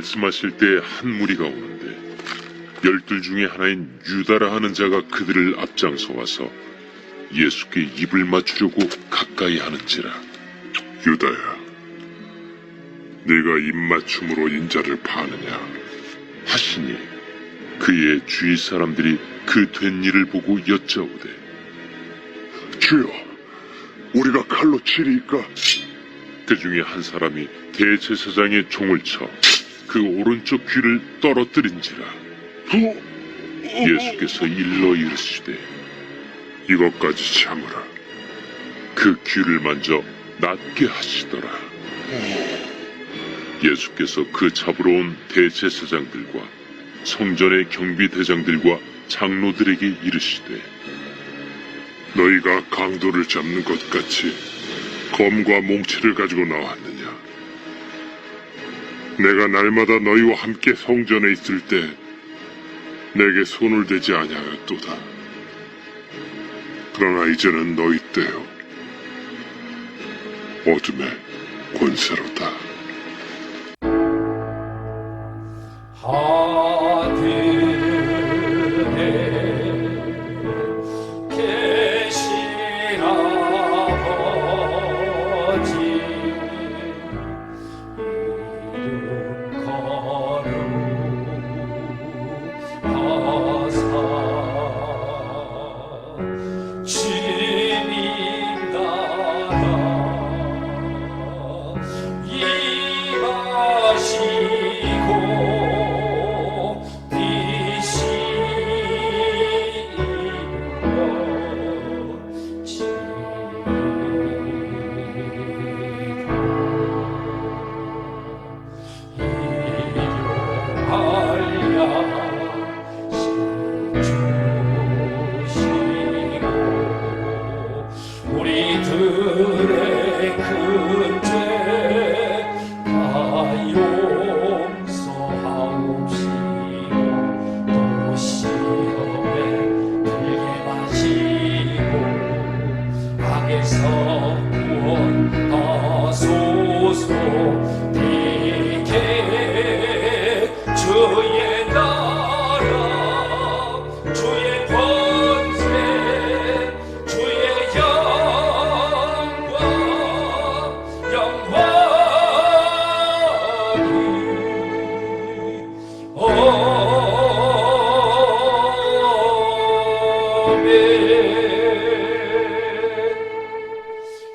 말씀하실 때 한 무리가 오는데 12 중에 하나인 유다라 하는 자가 그들을 앞장서 와서 예수께 입을 맞추려고 가까이 하는지라. 유다야, 네가 입맞춤으로 인자를 파느냐 하시니 그의 주위 사람들이 그 된 일을 보고 여짜오되, 주여, 우리가 칼로 치리이까? 그 중에 한 사람이 대제사장의 종을 쳐 그 오른쪽 귀를 떨어뜨린지라. 예수께서 일러 이르시되, 이것까지 참으라. 그 귀를 만져 낫게 하시더라. 예수께서 그 잡으러 온 대제사장들과 성전의 경비대장들과 장로들에게 이르시되, 너희가 강도를 잡는 것 같이 검과 몽치를 가지고 나왔느냐? 내가 날마다 너희와 함께 성전에 있을 때 내게 손을 대지 아니하였도다. 그러나 이제는 너희 때요 어둠의 권세로다.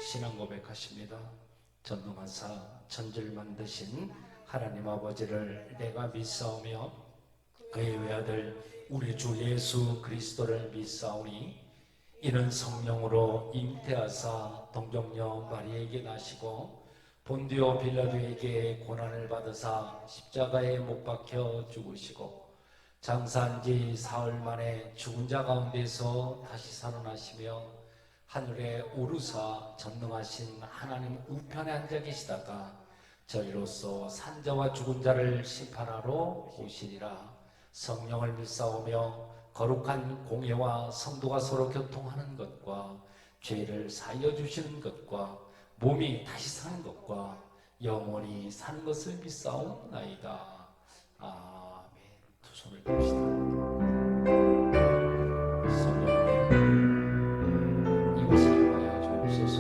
신앙 고백하십니다. 전능하사 천지를 만드신 하나님 아버지를 내가 믿사오며 그의 외아들 우리 주 예수 그리스도를 믿사오니 이는 성령으로 잉태하사 동정녀 마리에게 나시고 본디오 빌라도에게 고난을 받으사 십자가에 못 박혀 죽으시고 장사한 지 사흘 만에 죽은 자 가운데서 다시 살아나시며 하늘에 오르사 전능하신 하나님 우편에 앉아 계시다가 저희로서 산자와 죽은 자를 심판하러 오시리라. 성령을 믿사오며 거룩한 공예와 성도가 서로 교통하는 것과 죄를 사하여 주시는 것과 몸이 다시 사는 것과 영원히 사는 것을 믿사옵나이다. 아멘. 두 손을 듭시다. 성령님 이것을 임하여 주옵소서.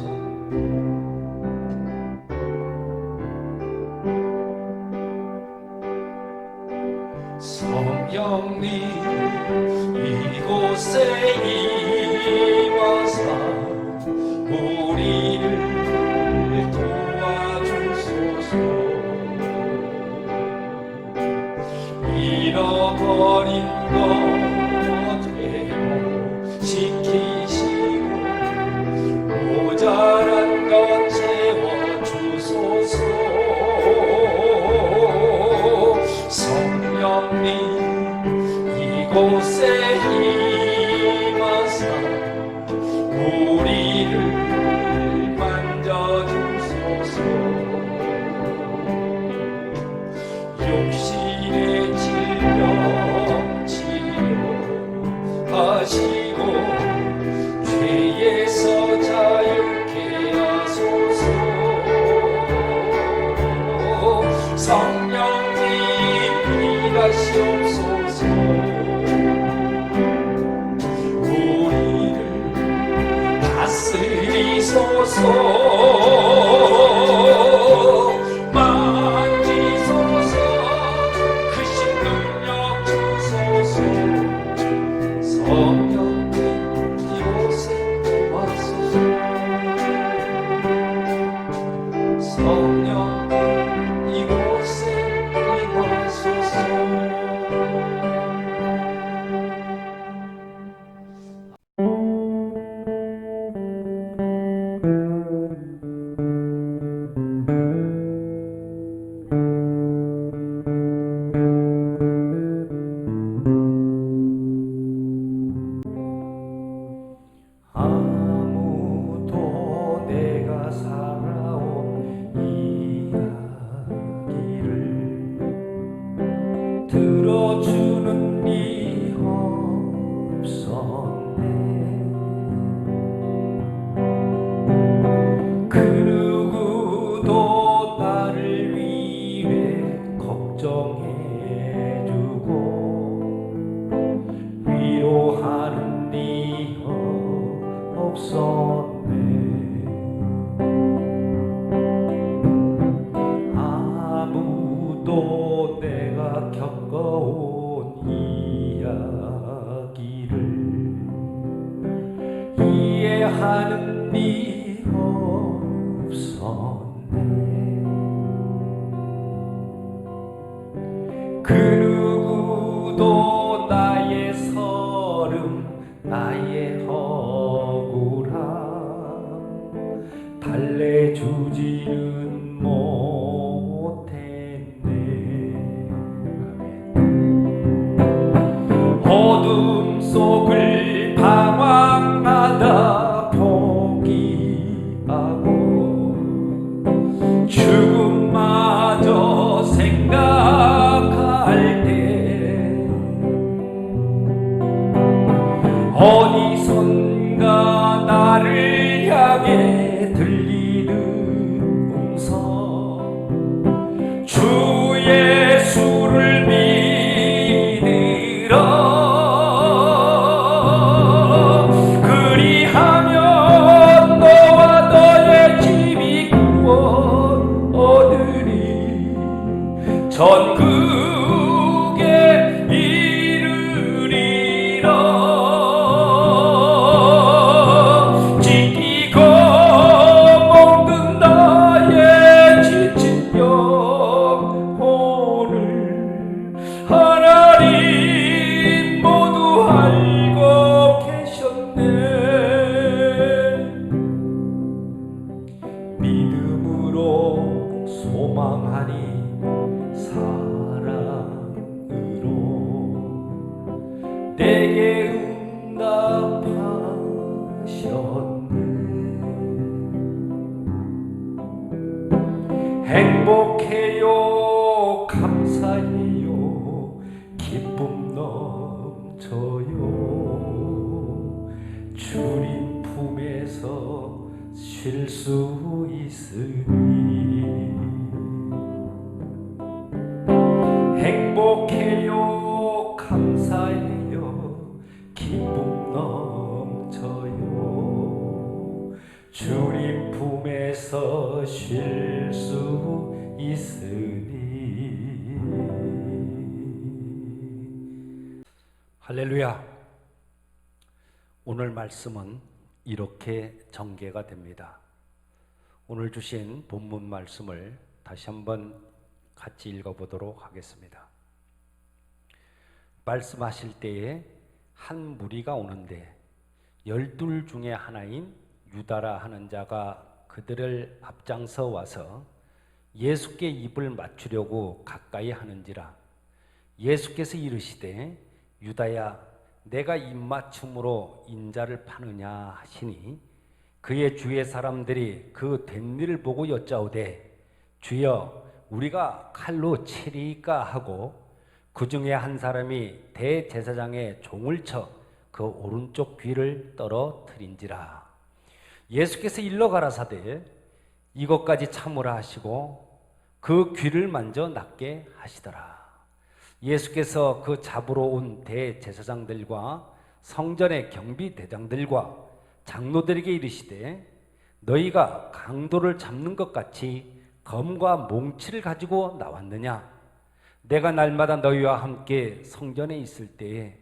성령님 이곳에 임하사 우리를 도와주소서. 잃어버린 것 회복시키시고 모자란 것 채워주소서. 성령님 이곳에 임하사 우리를 만져주소서. 육신의 질병 치료하시고 죄에서 자유케 하소서. 성령님 하는 니 없었네. 아무도 내가 겪어온 이야기를 이해하는 니 없었네. 그 누구도 나의 서름 나의 억울함 달래주지는 못했네. 어둠 속을 방황하다 포기하고 죽음마저 생각할 때 어디선가 나를 향해 들리는 음성 주 예수를 믿으라. 그리하면 너와 너의 집이 구원 얻으리 전국에 이르리라. 찢기고 먹는 나의 지친 영혼을 하나님 모두 알고 계셨네. 믿음으로 소망하니 사랑으로 내게 응답하셨네. 행복해요 감사해요 기쁨 넘쳐요 주님 품에서 쉴 수 있으니. 행복해요 감사해요 기쁨 넘쳐요 주님 품에서 쉴 수 있으니. 할렐루야. 오늘 말씀은 이렇게 전개가 됩니다. 오늘 주신 본문 말씀을 다시 한번 같이 읽어보도록 하겠습니다. 말씀하실 때에 한 무리가 오는데 12 중에 하나인 유다라 하는 자가 그들을 앞장서 와서 예수께 입을 맞추려고 가까이 하는지라. 예수께서 이르시되 유다야 내가 입맞춤으로 인자를 파느냐 하시니 그의 주의 사람들이 그 된 일을 보고 여짜오되 주여 우리가 칼로 치리까 하고 그 중에 한 사람이 대제사장의 종을 쳐 그 오른쪽 귀를 떨어뜨린지라. 예수께서 일러 가라사대 이것까지 참으라 하시고 그 귀를 만져 낫게 하시더라. 예수께서 그 잡으러 온 대제사장들과 성전의 경비대장들과 장로들에게 이르시되 너희가 강도를 잡는 것 같이 검과 몽치를 가지고 나왔느냐? 내가 날마다 너희와 함께 성전에 있을 때에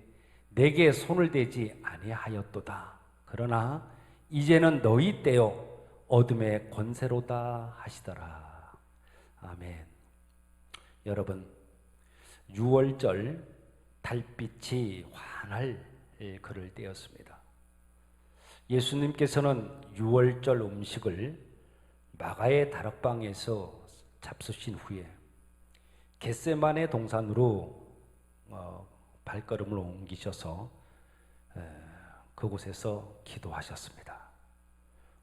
내게 손을 대지 아니하였도다. 그러나 이제는 너희 때요 어둠의 권세로다 하시더라. 아멘. 여러분, 6월절 달빛이 환할 그럴 때였습니다. 예수님께서는 6월절 음식을 마가의 다락방에서 잡수신 후에 겟세마네 동산으로 발걸음을 옮기셔서 그곳에서 기도하셨습니다.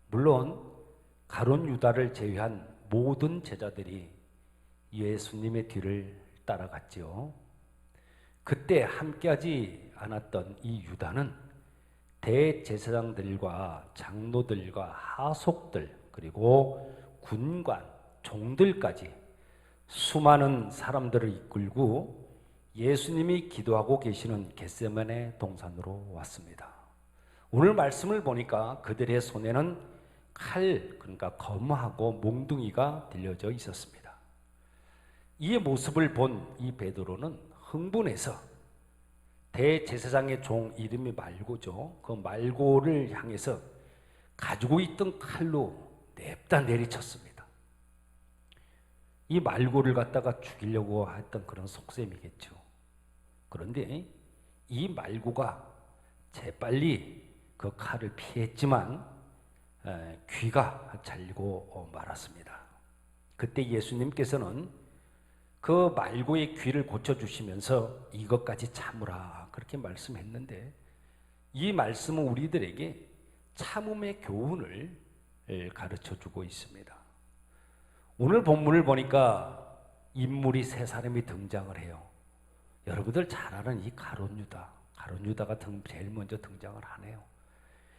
물론 가룟 유다를 제외한 모든 제자들이 예수님의 뒤를 따라갔지요. 그때 함께하지 않았던 이 유다는 대제사장들과 장로들과 하속들 그리고 군관, 종들까지 수많은 사람들을 이끌고 예수님이 기도하고 계시는 겟세마네 동산으로 왔습니다. 오늘 말씀을 보니까 그들의 손에는 칼, 그러니까 검하고 몽둥이가 들려져 있었습니다. 이 모습을 본 이 베드로는 흥분해서 대제사장의 종 이름이 말고죠. 그 말고를 향해서 가지고 있던 칼로 냅다 내리쳤습니다. 이 말고를 갖다가 죽이려고 했던 그런 속셈이겠죠. 그런데 이 말고가 재빨리 그 칼을 피했지만 귀가 잘리고 말았습니다. 그때 예수님께서는 그 말고의 귀를 고쳐주시면서 이것까지 참으라 그렇게 말씀했는데, 이 말씀은 우리들에게 참음의 교훈을 가르쳐주고 있습니다. 오늘 본문을 보니까 인물이 세 사람이 등장을 해요. 여러분들 잘 아는 이 가룟 유다가 제일 먼저 등장을 하네요.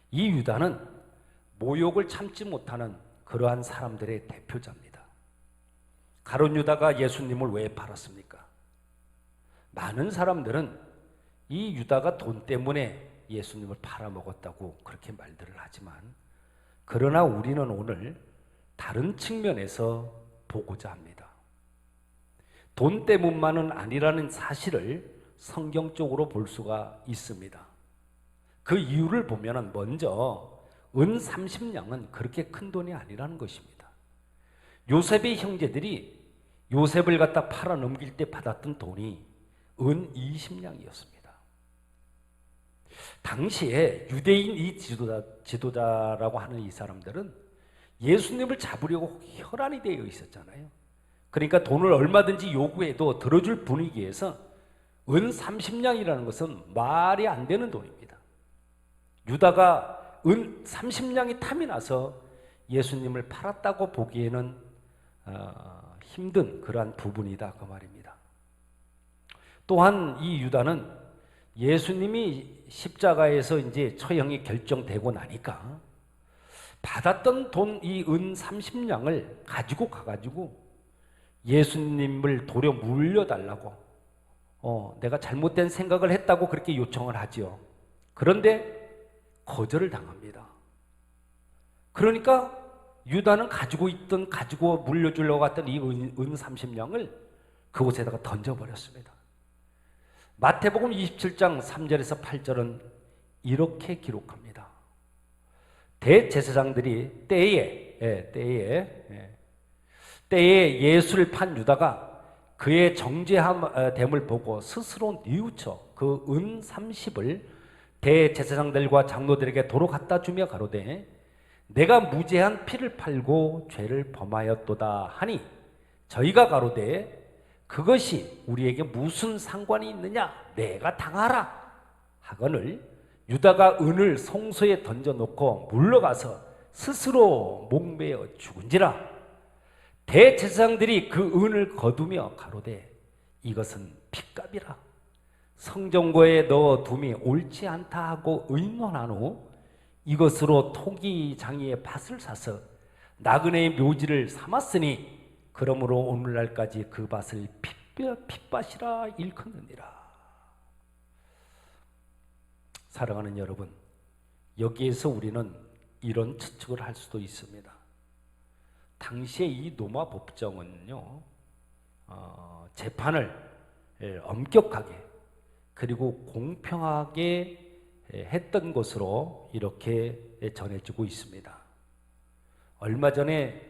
이 유다는 모욕을 참지 못하는 그러한 사람들의 대표자입니다. 가룟 유다가 예수님을 왜 팔았습니까? 많은 사람들은 이 유다가 돈 때문에 예수님을 팔아먹었다고 그렇게 말들을 하지만, 그러나 우리는 오늘 다른 측면에서 보고자 합니다. 돈 때문만은 아니라는 사실을 성경적으로 볼 수가 있습니다. 그 이유를 보면 먼저 은 30냥은 그렇게 큰 돈이 아니라는 것입니다. 요셉의 형제들이 요셉을 갖다 팔아 넘길 때 받았던 돈이 은 20냥이었습니다. 당시에 유대인 이 지도자라고 하는 이 사람들은 예수님을 잡으려고 혈안이 되어 있었잖아요. 그러니까 돈을 얼마든지 요구해도 들어줄 분위기에서 은 30냥이라는 것은 말이 안 되는 돈입니다. 유다가 은 30냥이 탐이 나서 예수님을 팔았다고 보기에는 힘든 그러한 부분이다 그 말입니다. 또한 이 유다는 예수님이 십자가에서 이제 처형이 결정되고 나니까 받았던 돈 이 은 30냥을 가지고 가가지고 예수님을 도려 물려달라고 내가 잘못된 생각을 했다고 그렇게 요청을 하지요. 그런데 거절을 당합니다. 그러니까 유다는 가지고 물려주려고 했던 이 은 30냥을 그곳에다가 던져버렸습니다. 마태복음 27장 3절에서 8절은 이렇게 기록합니다. 대제사장들이 때에 예수를 판 유다가 그의 정죄됨을 보고 스스로 뉘우쳐 그 은 30을 대제사장들과 장로들에게 도로 갖다 주며 가로되 내가 무죄한 피를 팔고 죄를 범하였도다 하니 저희가 가로되 그것이 우리에게 무슨 상관이 있느냐, 내가 당하라 하거늘 유다가 은을 송소에 던져놓고 물러가서 스스로 목매어 죽은지라. 대제사장들이 그 은을 거두며 가로되 이것은 핏값이라. 성전고에 넣어둠이 옳지 않다 하고 의논한 후 이것으로 토기장이의 밭을 사서 나그네의 묘지를 삼았으니 그러므로 오늘날까지 그 밭을 핏밭이라 일컫느니라. 사랑하는 여러분, 여기에서 우리는 이런 추측을 할 수도 있습니다. 당시에 이 로마 법정은요, 재판을 엄격하게 그리고 공평하게 했던 것으로 이렇게 전해지고 있습니다. 얼마 전에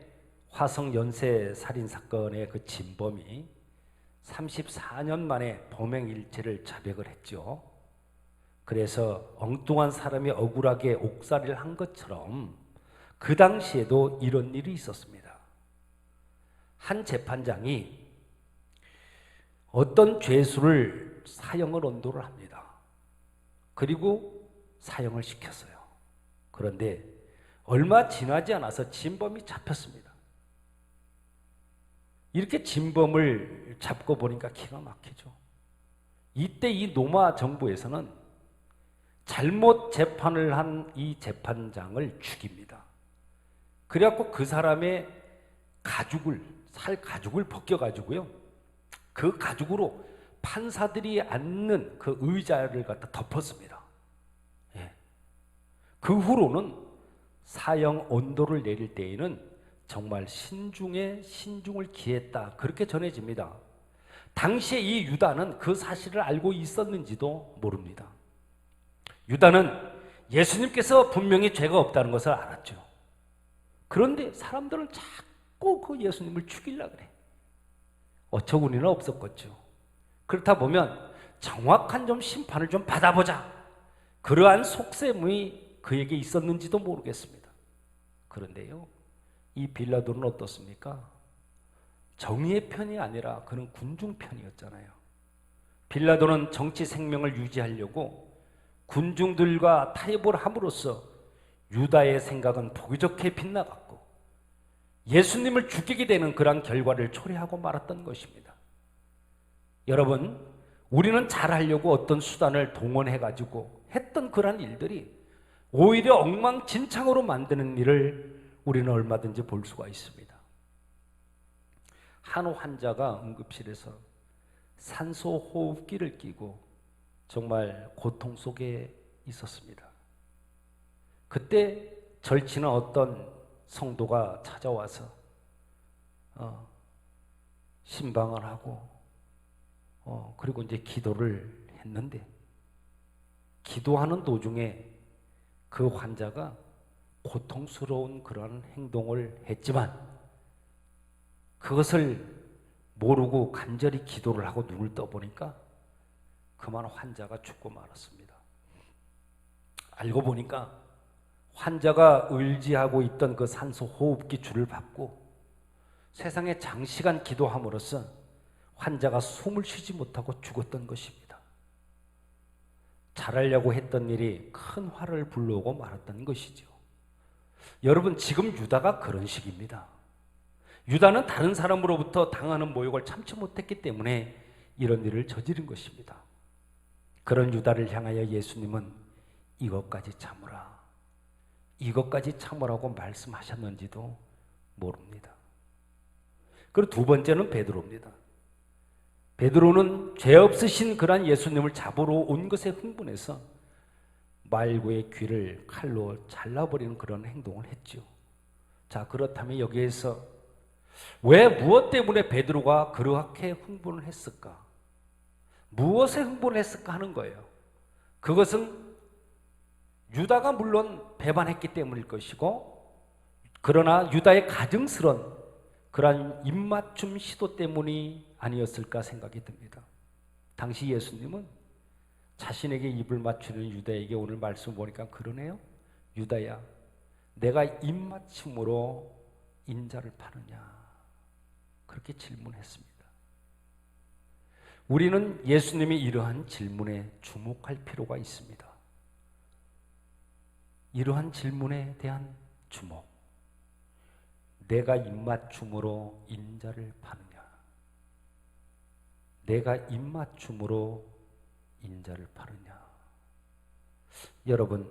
화성 연쇄 살인 사건의 그 진범이 34년 만에 범행일체를 자백을 했죠. 그래서 엉뚱한 사람이 억울하게 옥살이를 한 것처럼 그 당시에도 이런 일이 있었습니다. 한 재판장이 어떤 죄수를 사형을 언도를 합니다. 그리고 사형을 시켰어요. 그런데 얼마 지나지 않아서 진범이 잡혔습니다. 이렇게 진범을 잡고 보니까 기가 막히죠. 이때 이 로마 정부에서는 잘못 재판을 한 이 재판장을 죽입니다. 그래갖고 그 사람의 가죽을 벗겨가지고요, 그 가죽으로 판사들이 앉는 그 의자를 갖다 덮었습니다. 예. 그 후로는 사형 온도를 내릴 때에는 정말 신중에 신중을 기했다, 그렇게 전해집니다. 당시에 이 유다는 그 사실을 알고 있었는지도 모릅니다. 유다는 예수님께서 분명히 죄가 없다는 것을 알았죠. 그런데 사람들은 자꾸 그 예수님을 죽이려고 그래. 어처구니는 없었겠죠. 그렇다 보면 정확한 좀 심판을 좀 받아보자, 그러한 속셈이 그에게 있었는지도 모르겠습니다. 그런데요, 이 빌라도는 어떻습니까? 정의의 편이 아니라 그는 군중 편이었잖아요. 빌라도는 정치 생명을 유지하려고 군중들과 타협을 함으로써 유다의 생각은 보기 좋게 빗나갔고 예수님을 죽이게 되는 그러한 결과를 초래하고 말았던 것입니다. 여러분, 우리는 잘하려고 어떤 수단을 동원해가지고 했던 그러한 일들이 오히려 엉망진창으로 만드는 일을 우리는 얼마든지 볼 수가 있습니다. 한 환자가 응급실에서 산소호흡기를 끼고 정말 고통 속에 있었습니다. 그때 절친한 어떤 성도가 찾아와서 신방을 하고 그리고 이제 기도를 했는데, 기도하는 도중에 그 환자가 고통스러운 그런 행동을 했지만 그것을 모르고 간절히 기도를 하고 눈을 떠보니까 그만 환자가 죽고 말았습니다. 알고 보니까 환자가 의지하고 있던 그 산소 호흡기 줄을 받고 세상에 장시간 기도함으로써 환자가 숨을 쉬지 못하고 죽었던 것입니다. 잘하려고 했던 일이 큰 화를 불러오고 말았던 것이죠. 여러분, 지금 유다가 그런 식입니다. 유다는 다른 사람으로부터 당하는 모욕을 참지 못했기 때문에 이런 일을 저지른 것입니다. 그런 유다를 향하여 예수님은 이것까지 참으라, 이것까지 참으라고 말씀하셨는지도 모릅니다. 그리고 두 번째는 베드로입니다. 베드로는 죄 없으신 그러한 예수님을 잡으러 온 것에 흥분해서 말고의 귀를 칼로 잘라버리는 그런 행동을 했죠. 자, 그렇다면 여기에서 왜, 무엇 때문에 베드로가 그렇게 흥분을 했을까? 무엇에 흥분을 했을까 하는 거예요. 그것은 유다가 물론 배반했기 때문일 것이고, 그러나 유다의 가증스런 그러한 입맞춤 시도 때문이 아니었을까 생각이 듭니다. 당시 예수님은 자신에게 입을 맞추는 유다에게 오늘 말씀 보니까 그러네요. 유다야, 내가 입맞춤으로 인자를 파느냐, 그렇게 질문했습니다. 우리는 예수님이 이러한 질문에 주목할 필요가 있습니다. 이러한 질문에 대한 주목. 내가 입맞춤으로 인자를 파느냐, 내가 입맞춤으로 인자를 파느냐. 여러분,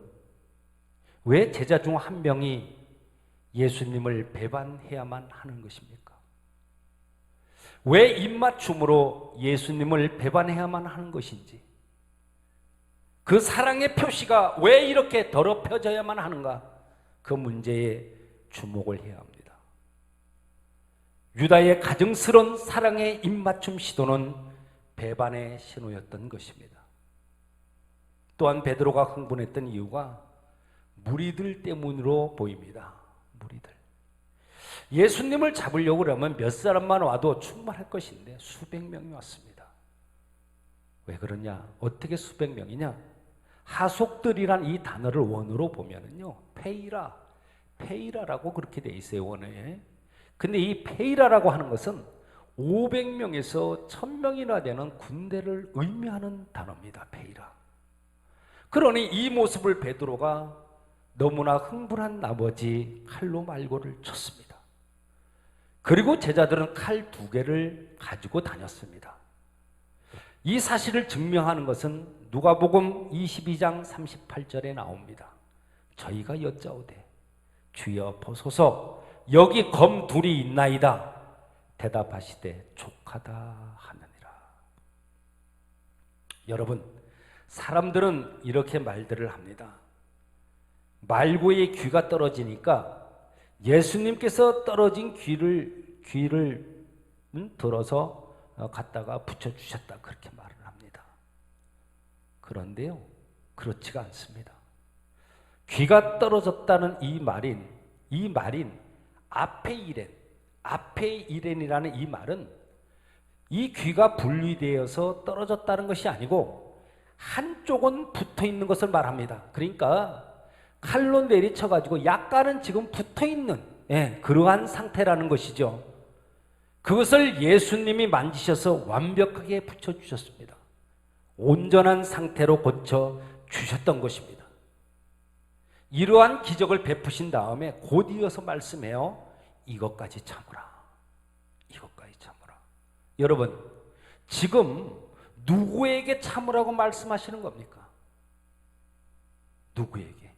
왜 제자 중 한 명이 예수님을 배반해야만 하는 것입니까? 왜 입맞춤으로 예수님을 배반해야만 하는 것인지, 그 사랑의 표시가 왜 이렇게 더럽혀져야만 하는가, 그 문제에 주목을 해야 합니다. 유다의 가증스러운 사랑의 입맞춤 시도는 배반의 신호였던 것입니다. 또한 베드로가 흥분했던 이유가 무리들 때문으로 보입니다. 무리들. 예수님을 잡으려고 그러면 몇 사람만 와도 충분할 것인데 수백 명이 왔습니다. 왜 그러냐? 어떻게 수백 명이냐? 하속들이란 이 단어를 원어로 보면은요, 페이라라고 그렇게 돼 있어요, 원어에. 근데 이 페이라라고 하는 것은 500명에서 1000명이나 되는 군대를 의미하는 단어입니다. 페이라. 그러니 이 모습을 베드로가 너무나 흥분한 나머지 칼로 말고를 쳤습니다. 그리고 제자들은 칼 2개를 가지고 다녔습니다. 이 사실을 증명하는 것은 누가복음 22장 38절에 나옵니다. 저희가 여짜오되 주여 보소서 여기 검 2이 있나이다. 대답하시되 족하다 하느니라. 여러분, 사람들은 이렇게 말들을 합니다. 말고의 귀가 떨어지니까 예수님께서 떨어진 귀를 들어서 갖다가 붙여주셨다, 그렇게 말을 합니다. 그런데요, 그렇지가 않습니다. 귀가 떨어졌다는 이 말인 아페이렌이라는 이 말은 이 귀가 분리되어서 떨어졌다는 것이 아니고 한쪽은 붙어 있는 것을 말합니다. 그러니까 칼로 내리쳐가지고 약간은 지금 붙어 있는 그러한 상태라는 것이죠. 그것을 예수님이 만지셔서 완벽하게 붙여주셨습니다. 온전한 상태로 고쳐 주셨던 것입니다. 이러한 기적을 베푸신 다음에 곧 이어서 말씀해요. 이것까지 참으라. 이것까지 참으라. 여러분, 지금 누구에게 참으라고 말씀하시는 겁니까? 누구에게?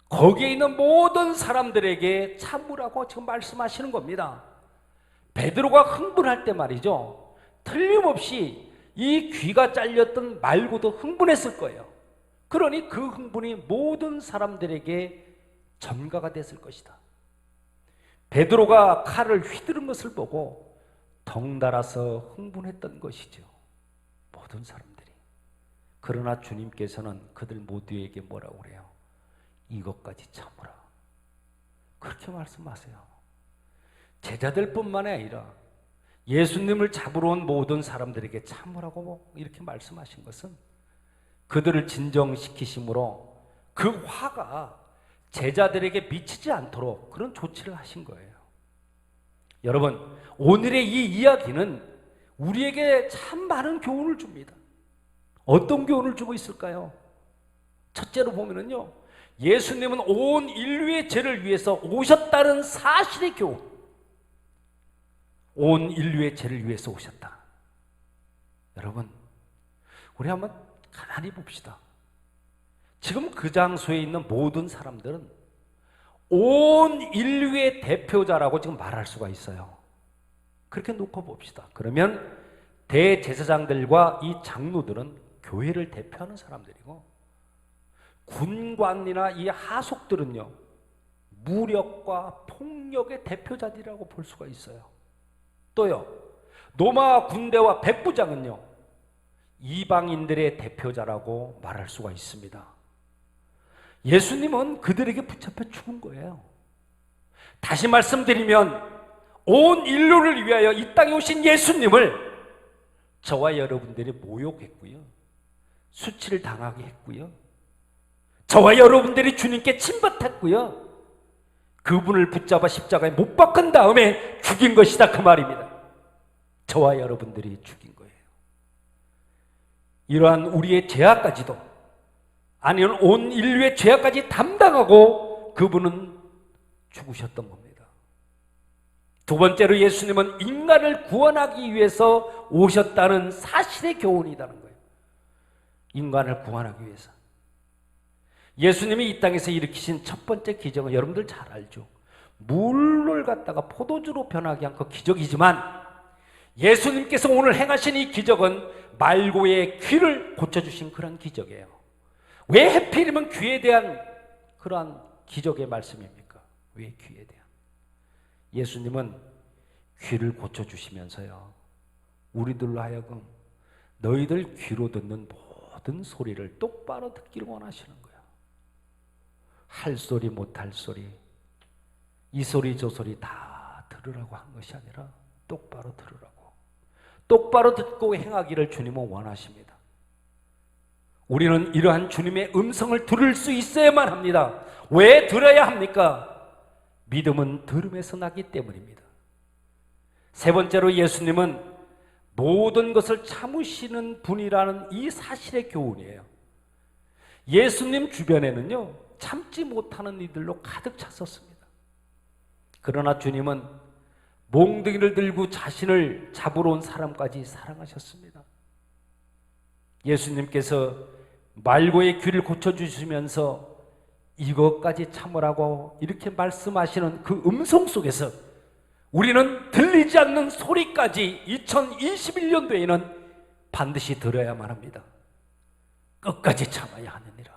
거기에 있는 모든 사람들에게 참으라고 지금 말씀하시는 겁니다. 베드로가 흥분할 때 말이죠, 틀림없이 이 귀가 잘렸던 말고도 흥분했을 거예요. 그러니 그 흥분이 모든 사람들에게 전가가 됐을 것이다. 베드로가 칼을 휘두른 것을 보고 덩달아서 흥분했던 것이죠, 모든 사람들이. 그러나 주님께서는 그들 모두에게 뭐라고 그래요? 이것까지 참으라. 그렇게 말씀하세요. 제자들뿐만 아니라 예수님을 잡으러 온 모든 사람들에게 참으라고 이렇게 말씀하신 것은 그들을 진정시키심으로 그 화가 제자들에게 미치지 않도록 그런 조치를 하신 거예요. 여러분, 오늘의 이 이야기는 우리에게 참 많은 교훈을 줍니다. 어떤 교훈을 주고 있을까요? 첫째로 보면은요, 예수님은 온 인류의 죄를 위해서 오셨다는 사실의 교훈. 온 인류의 죄를 위해서 오셨다. 여러분, 우리 한번 가만히 봅시다. 지금 그 장소에 있는 모든 사람들은 온 인류의 대표자라고 지금 말할 수가 있어요. 그렇게 놓고 봅시다. 그러면 대제사장들과 이 장로들은 교회를 대표하는 사람들이고, 군관이나 이 하속들은요, 무력과 폭력의 대표자들이라고 볼 수가 있어요. 또요, 로마 군대와 백부장은요, 이방인들의 대표자라고 말할 수가 있습니다. 예수님은 그들에게 붙잡혀 죽은 거예요. 다시 말씀드리면 온 인류를 위하여 이 땅에 오신 예수님을 저와 여러분들이 모욕했고요, 수치를 당하게 했고요, 저와 여러분들이 주님께 침뱉었고요, 그분을 붙잡아 십자가에 못 박은 다음에 죽인 것이다, 그 말입니다. 저와 여러분들이 죽인 거예요. 이러한 우리의 죄악까지도, 아니면 온 인류의 죄악까지 담당하고 그분은 죽으셨던 겁니다. 두 번째로 예수님은 인간을 구원하기 위해서 오셨다는 사실의 교훈이라는 거예요. 인간을 구원하기 위해서. 예수님이 이 땅에서 일으키신 첫 번째 기적은 여러분들 잘 알죠. 물을 갖다가 포도주로 변하게 한 그 기적이지만, 예수님께서 오늘 행하신 이 기적은 말고의 귀를 고쳐주신 그런 기적이에요. 왜 하필이면 귀에 대한 그러한 기적의 말씀입니까? 왜 귀에 대한? 예수님은 귀를 고쳐주시면서요, 우리들로 하여금 너희들 귀로 듣는 모든 소리를 똑바로 듣기를 원하시는 거예요. 할 소리 못할 소리, 이 소리 저 소리 다 들으라고 한 것이 아니라 똑바로 들으라고, 똑바로 듣고 행하기를 주님은 원하십니다. 우리는 이러한 주님의 음성을 들을 수 있어야만 합니다. 왜 들어야 합니까? 믿음은 들음에서 나기 때문입니다. 세 번째로 예수님은 모든 것을 참으시는 분이라는 이 사실의 교훈이에요. 예수님 주변에는요, 참지 못하는 이들로 가득 찼었습니다. 그러나 주님은 몽둥이를 들고 자신을 잡으러 온 사람까지 사랑하셨습니다. 예수님께서 말고의 귀를 고쳐주시면서 이것까지 참으라고 이렇게 말씀하시는 그 음성 속에서 우리는 들리지 않는 소리까지 2021년도에는 반드시 들어야만 합니다. 끝까지 참아야 하느니라.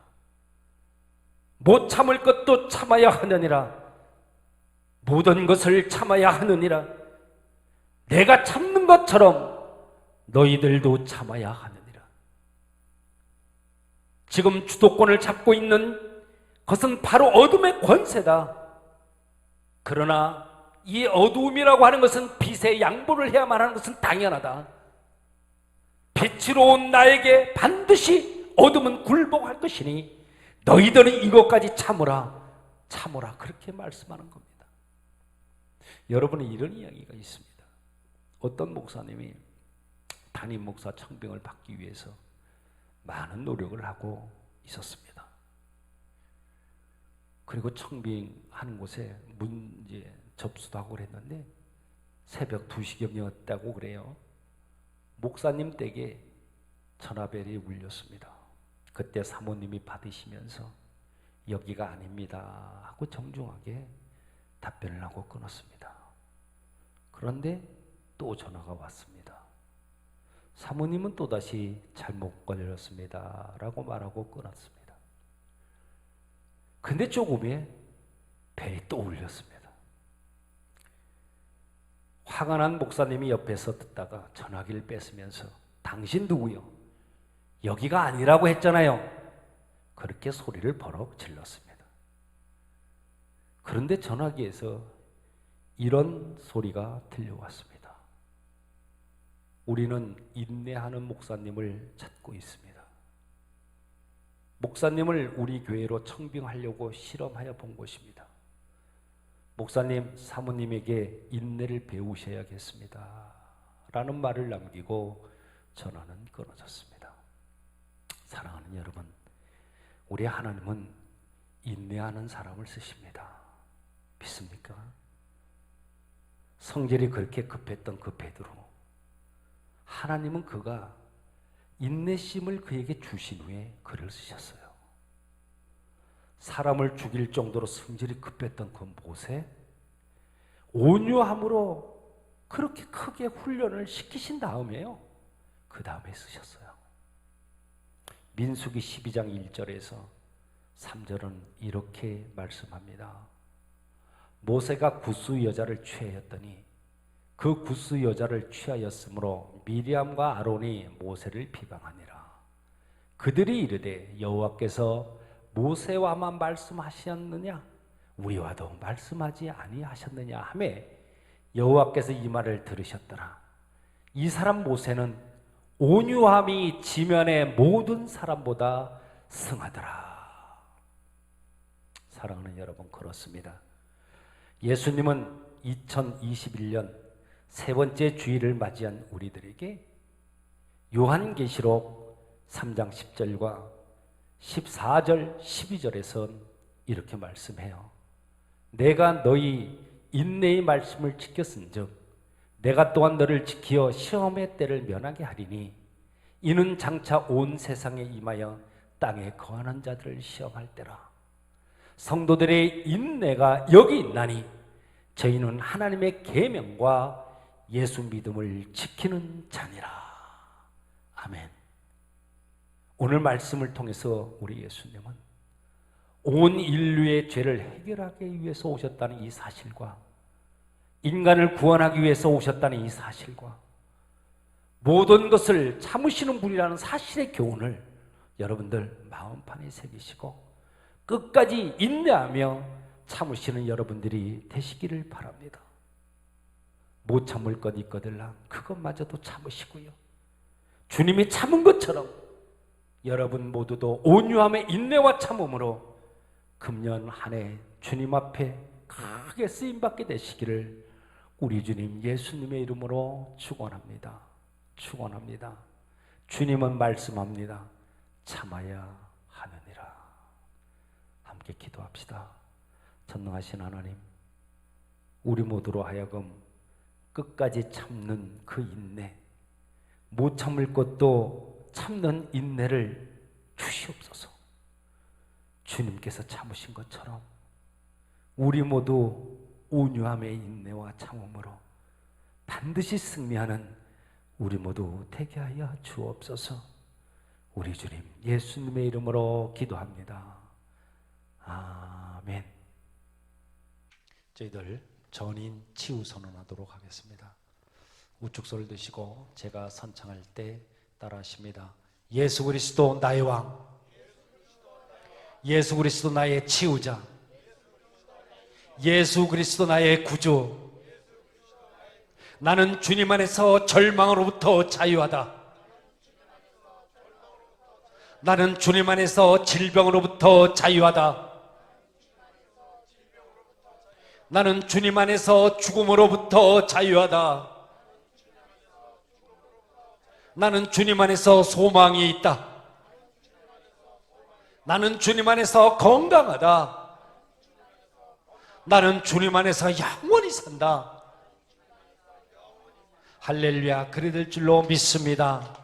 못 참을 것도 참아야 하느니라. 모든 것을 참아야 하느니라. 내가 참는 것처럼 너희들도 참아야 하느니라. 지금 주도권을 잡고 있는 것은 바로 어둠의 권세다. 그러나 이 어두움이라고 하는 것은 빛에 양보를 해야만 하는 것은 당연하다. 빛으로 온 나에게 반드시 어둠은 굴복할 것이니 너희들은 이것까지 참으라. 참으라. 그렇게 말씀하는 겁니다. 여러분은 이런 이야기가 있습니다. 어떤 목사님이 담임 목사 청빙을 받기 위해서 많은 노력을 하고 있었습니다. 그리고 청빙하는 곳에 문제 접수도 하고 그랬는데 새벽 2시경이었다고 그래요. 목사님 댁에 전화벨이 울렸습니다. 그때 사모님이 받으시면서 여기가 아닙니다 하고 정중하게 답변을 하고 끊었습니다. 그런데 또 전화가 왔습니다. 사모님은 또다시 잘못 걸렸습니다 라고 말하고 끊었습니다. 근데 조금 후에 벨이 또 울렸습니다. 화가 난 목사님이 옆에서 듣다가 전화기를 뺏으면서 당신 누구요? 여기가 아니라고 했잖아요. 그렇게 소리를 버럭 질렀습니다. 그런데 전화기에서 이런 소리가 들려왔습니다. 우리는 인내하는 목사님을 찾고 있습니다. 목사님을 우리 교회로 청빙하려고 실험하여 본 것입니다. 목사님, 사모님에게 인내를 배우셔야겠습니다 라는 말을 남기고 전화는 끊어졌습니다. 사랑하는 여러분, 우리 하나님은 인내하는 사람을 쓰십니다. 믿습니까? 성질이 그렇게 급했던 그 베드로, 하나님은 그가 인내심을 그에게 주신 후에 글을 쓰셨어요. 사람을 죽일 정도로 성질이 급했던 그 모세, 온유함으로 그렇게 크게 훈련을 시키신 다음에요, 그 다음에 쓰셨어요. 민수기 12장 1절에서 3절은 이렇게 말씀합니다. 모세가 굿수 여자를 취하였더니 그 굿수 여자를 취하였으므로 미리암과 아론이 모세를 비방하니라. 그들이 이르되 여호와께서 모세와만 말씀하셨느냐 우리와도 말씀하지 아니하셨느냐 하매 여호와께서 이 말을 들으셨더라. 이 사람 모세는 온유함이 지면의 모든 사람보다 승하더라. 사랑하는 여러분, 그렇습니다. 예수님은 2021년 세 번째 주일을 맞이한 우리들에게 요한계시록 3장 10절과 14절 12절에선 이렇게 말씀해요. 내가 너희 인내의 말씀을 지켰은즉 내가 또한 너를 지키어 시험의 때를 면하게 하리니 이는 장차 온 세상에 임하여 땅에 거하는 자들을 시험할 때라. 성도들의 인내가 여기 있나니 저희는 하나님의 계명과 예수 믿음을 지키는 자니라. 아멘. 오늘 말씀을 통해서 우리 예수님은 온 인류의 죄를 해결하기 위해서 오셨다는 이 사실과 인간을 구원하기 위해서 오셨다는 이 사실과 모든 것을 참으시는 분이라는 사실의 교훈을 여러분들 마음판에 새기시고 끝까지 인내하며 참으시는 여러분들이 되시기를 바랍니다. 못 참을 것 있거들라 그것마저도 참으시고요. 주님이 참은 것처럼 여러분 모두도 온유함의 인내와 참음으로 금년 한 해 주님 앞에 크게 쓰임받게 되시기를 우리 주님 예수님의 이름으로 축원합니다. 축원합니다. 주님은 말씀합니다. 참아야 하느니라. 함께 기도합시다. 전능하신 하나님, 우리 모두로 하여금 끝까지 참는 그 인내, 못 참을 것도 참는 인내를 주시옵소서. 주님께서 참으신 것처럼 우리 모두 온유함의 인내와 참음으로 반드시 승리하는 우리 모두 되게 하여 주옵소서. 우리 주님 예수님의 이름으로 기도합니다. 아멘. 저희들 전인 치유 선언하도록 하겠습니다. 우측 손을 드시고 제가 선창할 때 따라하십니다. 예수 그리스도 나의 왕, 예수 그리스도 나의 치유자, 예수 그리스도 나의 구주. 나는 주님 안에서 절망으로부터 자유하다. 나는 주님 안에서 질병으로부터 자유하다. 나는 주님 안에서 죽음으로부터 자유하다. 나는 주님 안에서 소망이 있다. 나는 주님 안에서 건강하다. 나는 주님 안에서 영원히 산다. 할렐루야, 그리 될 줄로 믿습니다.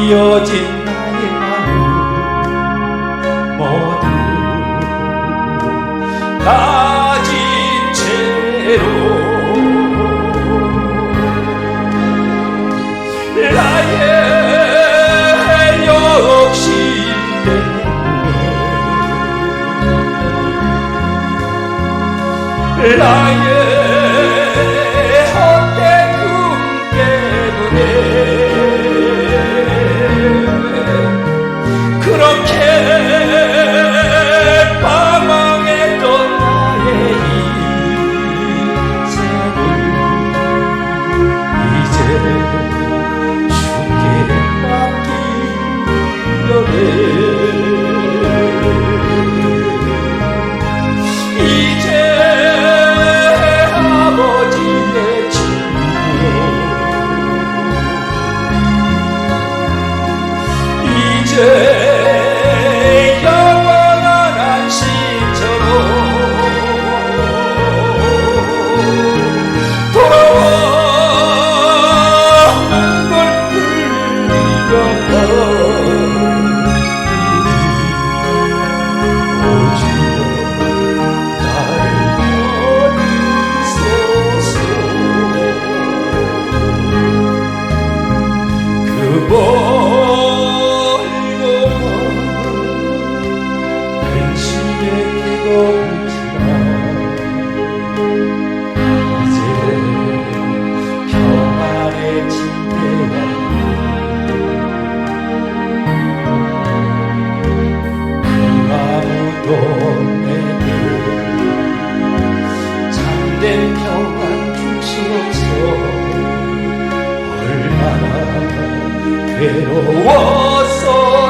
지어진 나의 마음 모두 가진 채로 나의 욕심 때문에 나의 헛된 꿈 때문에 그렇게 방황했던 나의 인생을 이제 주께 맡기려네. 이제 아버지의 친구로 이제 영원한 안식처로 돌아와 눈물 흘리며 오주여 나를 버리소서. 그 이제 평안의 침대야 그 아무도 내게 참된 평안 줄 수 없어. 얼마나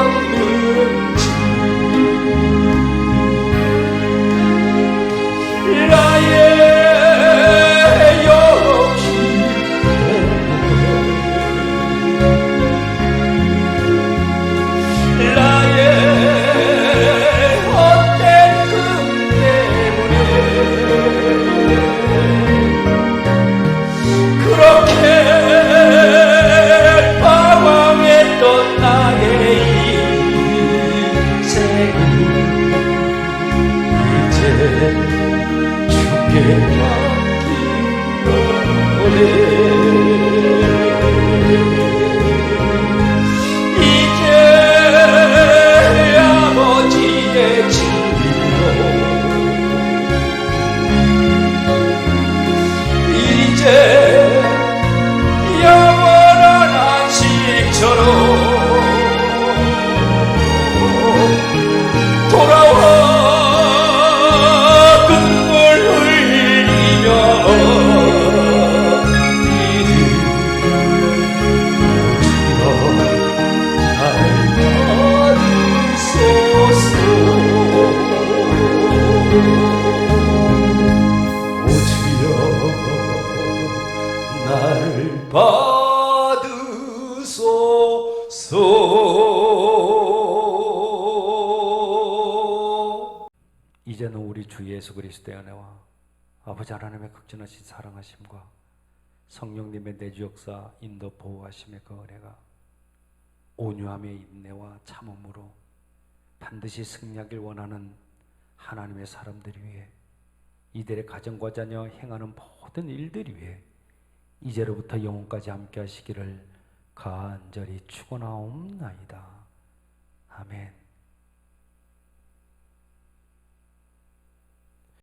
괴로웠었는지 나의 욕심 때문에 나의 헛된 꿈 때문에 그렇게 방황했던 나의 인생을 이제 주께 맡기려네. 이제 아버지의 집으로 이제 영원한 안식처로 돌아와 눈물 흘리며 이제는 우리 주 예수 그리스도의 은혜와 아버지 하나님의 극진하신 사랑하심과 성령님의 내주 역사 인도 보호하심의 그 은혜가 온유함의 인내와 참음으로 반드시 승리하길 원하는 하나님의 사람들 위해 이들의 가정과 자녀 행하는 모든 일들 위해 이제로부터 영원까지 함께 하시기를 간절히 축원하옵나이다. 아멘.